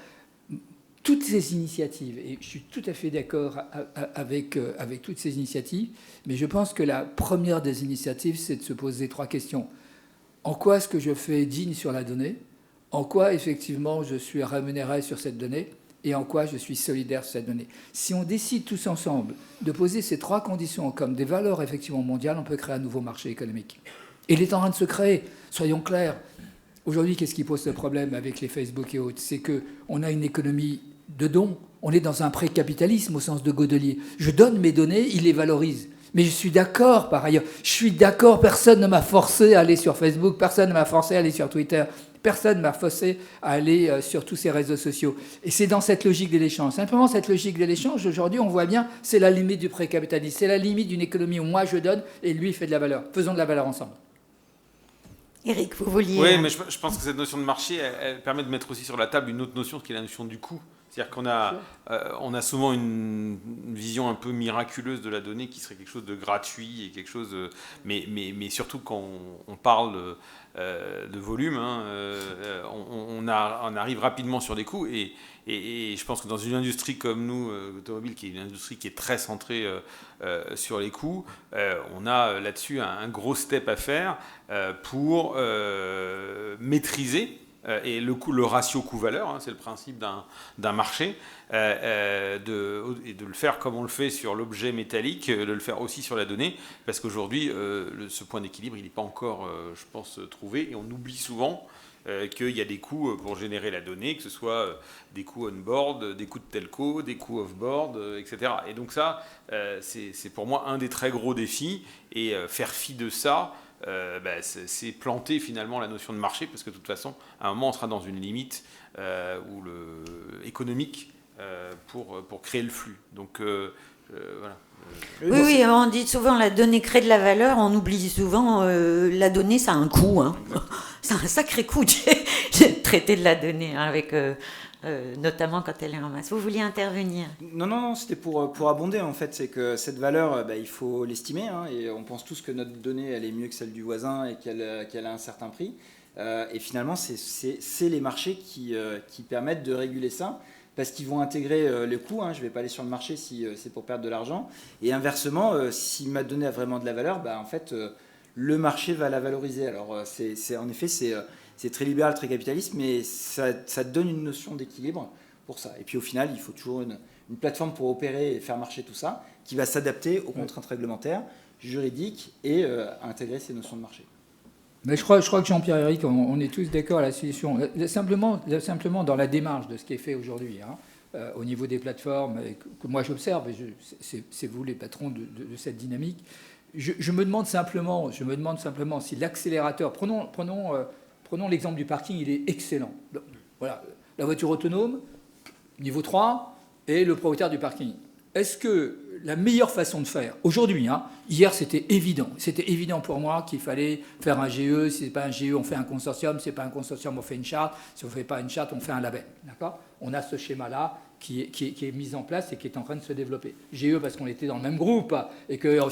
toutes ces initiatives, et je suis tout à fait d'accord avec toutes ces initiatives, mais je pense que la première des initiatives, c'est de se poser 3 questions. En quoi est-ce que je fais digne sur la donnée? En quoi, effectivement, je suis rémunéré sur cette donnée? Et en quoi je suis solidaire sur cette donnée? Si on décide tous ensemble de poser ces 3 conditions comme des valeurs effectivement mondiales, on peut créer un nouveau marché économique. Et il est en train de se créer, soyons clairs. Aujourd'hui, qu'est-ce qui pose ce problème avec les Facebook et autres? C'est qu'on a une économie de dons. On est dans un pré-capitalisme au sens de Godelier. Je donne mes données, il les valorise. Mais je suis d'accord par ailleurs. Je suis d'accord, personne ne m'a forcé à aller sur Facebook, personne ne m'a forcé à aller sur Twitter, personne ne m'a forcé à aller sur tous ces réseaux sociaux. Et c'est dans cette logique de l'échange. Simplement, cette logique de l'échange, aujourd'hui, on voit bien, c'est la limite du pré-capitalisme. C'est la limite d'une économie où moi je donne et lui fait de la valeur. Faisons de la valeur ensemble. Éric, vous vouliez... Oui, mais je pense que cette notion de marché, elle permet de mettre aussi sur la table une autre notion qui est la notion du coût. C'est-à-dire qu'on a, on a souvent une vision un peu miraculeuse de la donnée qui serait quelque chose de gratuit et quelque chose, mais surtout quand on parle de volume, hein, on arrive rapidement sur des coûts et je pense que dans une industrie comme nous, automobile, qui est une industrie qui est très centrée sur les coûts, on a là-dessus un gros step à faire pour maîtriser. Et le ratio coût-valeur, hein, c'est le principe d'un marché, et de le faire comme on le fait sur l'objet métallique, de le faire aussi sur la donnée, parce qu'aujourd'hui, ce point d'équilibre, il n'est pas encore, je pense, trouvé, et on oublie souvent qu'il y a des coûts pour générer la donnée, que ce soit des coûts on-board, des coûts de telco, des coûts off-board, etc. Et donc ça, c'est pour moi un des très gros défis, et faire fi de ça, c'est planter finalement la notion de marché, parce que de toute façon, à un moment, on sera dans une limite économique pour créer le flux. Donc voilà. Oui, on dit souvent la donnée crée de la valeur, on oublie souvent la donnée, ça a un coût. Hein. C'est un sacré coût de traiter de la donnée, hein, avec... notamment quand elle est en masse. Vous vouliez intervenir? Non, c'était pour abonder en fait. C'est que cette valeur, il faut l'estimer, hein, et on pense tous que notre donnée elle est mieux que celle du voisin et qu'elle a un certain prix. Et finalement, c'est les marchés qui permettent de réguler ça, parce qu'ils vont intégrer les coûts. Hein. Je ne vais pas aller sur le marché si c'est pour perdre de l'argent. Et inversement, si ma donnée a vraiment de la valeur, en fait, le marché va la valoriser. Alors, en effet, c'est très libéral, très capitaliste, mais ça donne une notion d'équilibre pour ça. Et puis au final, il faut toujours une plateforme pour opérer et faire marcher tout ça, qui va s'adapter aux contraintes réglementaires, juridiques, et intégrer ces notions de marché. Mais je crois que Jean-Pierre-Éric, on est tous d'accord à la solution. Simplement dans la démarche de ce qui est fait aujourd'hui, hein, au niveau des plateformes, que moi j'observe, et c'est vous les patrons de cette dynamique, je me demande simplement si l'accélérateur... Prenons l'exemple du parking, il est excellent. Voilà, la voiture autonome, niveau 3, et le propriétaire du parking. Est-ce que la meilleure façon de faire, aujourd'hui, hein, hier c'était évident pour moi qu'il fallait faire un GE, si ce n'est pas un GE, on fait un consortium, si ce n'est pas un consortium, on fait une charte, si on ne fait pas une charte, on fait un label. D'accord ? On a ce schéma-là qui est mis en place et qui est en train de se développer. GE parce qu'on était dans le même groupe et qu'on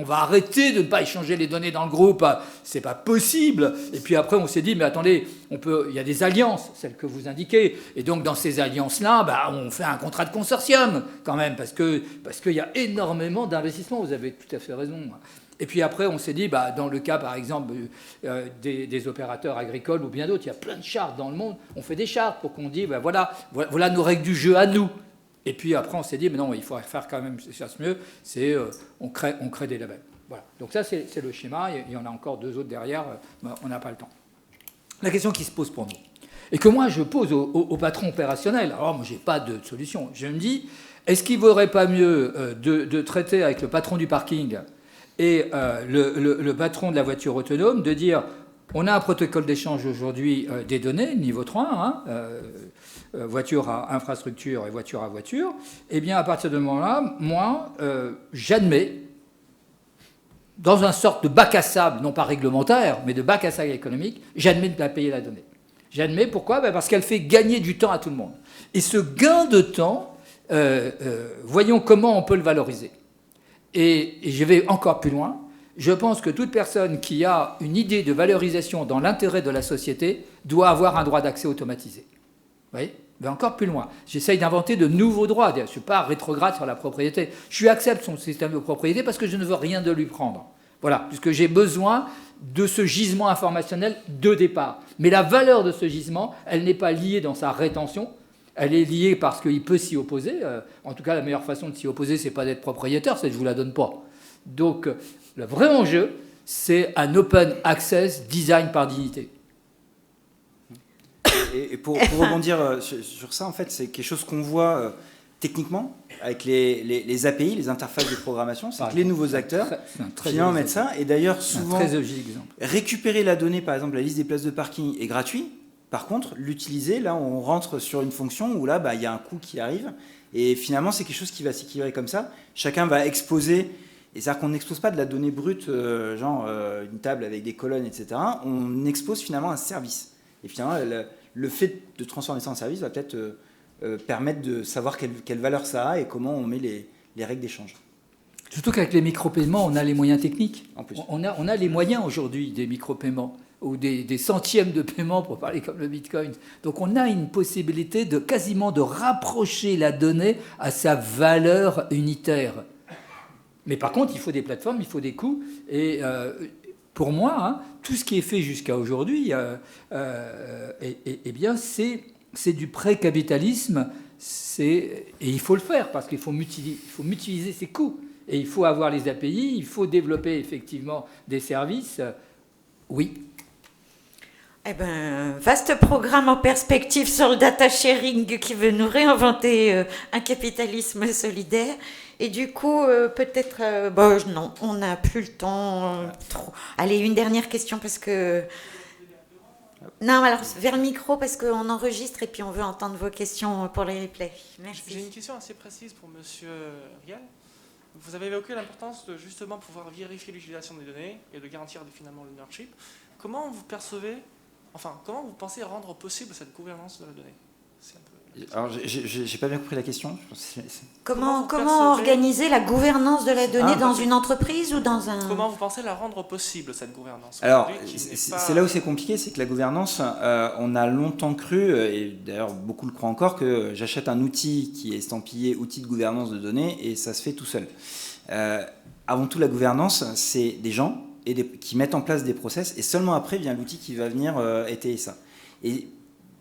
va arrêter de ne pas échanger les données dans le groupe, c'est pas possible. Et puis après on s'est dit mais attendez, il y a des alliances, celles que vous indiquez, et donc dans ces alliances-là, on fait un contrat de consortium quand même parce qu'il y a énormément d'investissements. Vous avez tout à fait raison. Et puis après, on s'est dit, dans le cas, par exemple, des opérateurs agricoles ou bien d'autres, il y a plein de chartes dans le monde. On fait des chartes pour qu'on dise, voilà nos règles du jeu à nous. Et puis après, on s'est dit, mais non, il faut faire quand même mieux. C'est on crée des labels. Voilà. Donc ça, c'est le schéma. Il y en a encore 2 autres derrière. On n'a pas le temps. La question qui se pose pour nous, et que moi, je pose aux patrons opérationnels, alors moi, je n'ai pas de solution. Je me dis, est-ce qu'il ne vaudrait pas mieux de traiter avec le patron du parking et le patron de la voiture autonome, de dire on a un protocole d'échange aujourd'hui des données, niveau 3, hein, voiture à infrastructure et voiture à voiture, et bien à partir de ce moment-là, moi, j'admets, dans une sorte de bac à sable, non pas réglementaire, mais de bac à sable économique, j'admets de la payer la donnée. J'admets, pourquoi ? Parce qu'elle fait gagner du temps à tout le monde. Et ce gain de temps, voyons comment on peut le valoriser. Et je vais encore plus loin. Je pense que toute personne qui a une idée de valorisation dans l'intérêt de la société doit avoir un droit d'accès automatisé. Vous voyez ? Je vais encore plus loin. J'essaye d'inventer de nouveaux droits. Je ne suis pas rétrograde sur la propriété. Je accepte son système de propriété parce que je ne veux rien de lui prendre. Voilà, puisque j'ai besoin de ce gisement informationnel de départ. Mais la valeur de ce gisement, elle n'est pas liée dans sa rétention. Elle est liée parce qu'il peut s'y opposer. En tout cas, la meilleure façon de s'y opposer, c'est pas d'être propriétaire, c'est que je vous la donne pas. Donc, le vrai enjeu, c'est un open access design par dignité. Et pour rebondir sur ça, en fait, c'est quelque chose qu'on voit techniquement avec les API, les interfaces de programmation. C'est que les nouveaux acteurs finalement mettent ça. Et d'ailleurs, souvent, récupérer la donnée, par exemple, la liste des places de parking est gratuit. Par contre, l'utiliser, là, on rentre sur une fonction où là, il y a un coût qui arrive. Et finalement, c'est quelque chose qui va s'équilibrer comme ça. Chacun va exposer, et c'est-à-dire qu'on n'expose pas de la donnée brute, une table avec des colonnes, etc. On expose finalement un service. Et finalement, le fait de transformer ça en service va peut-être permettent de savoir quelle valeur ça a et comment on met les règles d'échange. Surtout qu'avec les micro-paiements, on a les moyens techniques. En plus. On a les moyens aujourd'hui des micro-paiements ou des centièmes de paiement, pour parler comme le Bitcoin. Donc on a une possibilité quasiment de rapprocher la donnée à sa valeur unitaire. Mais par contre, il faut des plateformes, il faut des coûts. Et pour moi, tout ce qui est fait jusqu'à aujourd'hui, eh bien, c'est du pré-capitalisme. Et il faut le faire parce qu'il faut mutualiser ses coûts. Et il faut avoir les API, il faut développer effectivement des services. Oui. Eh ben, vaste programme en perspective sur le data sharing qui veut nous réinventer un capitalisme solidaire. Et du coup, peut-être... non, on n'a plus le temps. Trop. Allez, une dernière question parce que... Non, alors vers le micro parce qu'on enregistre et puis on veut entendre vos questions pour les replays. Merci. J'ai une question assez précise pour Monsieur Rial. Vous avez évoqué l'importance de justement pouvoir vérifier l'utilisation des données et de garantir finalement l'ownership. Comment vous pensez rendre possible cette gouvernance de la donnée? Alors, j'ai pas bien compris la question. Comment organiser la gouvernance de la donnée dans une entreprise ou dans un... Comment vous pensez la rendre possible, cette gouvernance? Alors, c'est là où c'est compliqué, c'est que la gouvernance, on a longtemps cru, et d'ailleurs beaucoup le croient encore, que j'achète un outil qui est estampillé outil de gouvernance de données et ça se fait tout seul. Avant tout, la gouvernance, c'est des gens qui mettent en place des process et seulement après vient l'outil qui va venir étayer ça. Et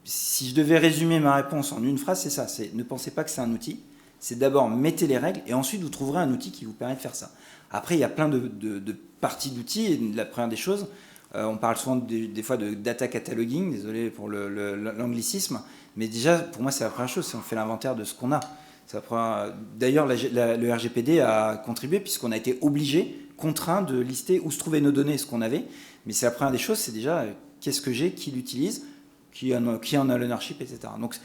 si je devais résumer ma réponse en une phrase, c'est ça, c'est ne pensez pas que c'est un outil, c'est d'abord mettez les règles et ensuite vous trouverez un outil qui vous permet de faire ça. Après, il y a plein de parties d'outils et la première des choses, on parle souvent des fois de data cataloging, désolé pour l'anglicisme, mais déjà pour moi c'est la première chose, c'est on fait l'inventaire de ce qu'on a. D'ailleurs, le RGPD a contribué puisqu'on a été obligé, contraint de lister où se trouvaient nos données, ce qu'on avait, mais c'est la première des choses, c'est déjà qu'est-ce que j'ai, qui l'utilise, qui en a l'ownership, etc. Donc,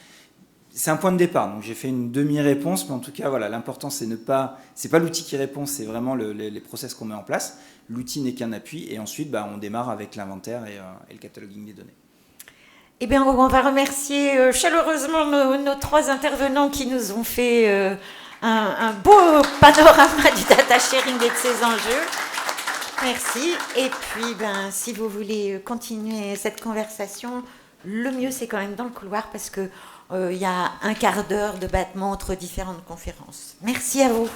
c'est un point de départ. Donc, j'ai fait une demi-réponse, mais en tout cas, voilà, l'important, c'est pas l'outil qui répond, c'est vraiment les process qu'on met en place. L'outil n'est qu'un appui, et ensuite, on démarre avec l'inventaire et le cataloging des données. Eh bien, on va remercier chaleureusement nos trois intervenants qui nous ont fait un beau panorama du data sharing et de ses enjeux. Merci. Et puis, si vous voulez continuer cette conversation, le mieux, c'est quand même dans le couloir parce qu'il y a un quart d'heure de battement entre différentes conférences. Merci à vous.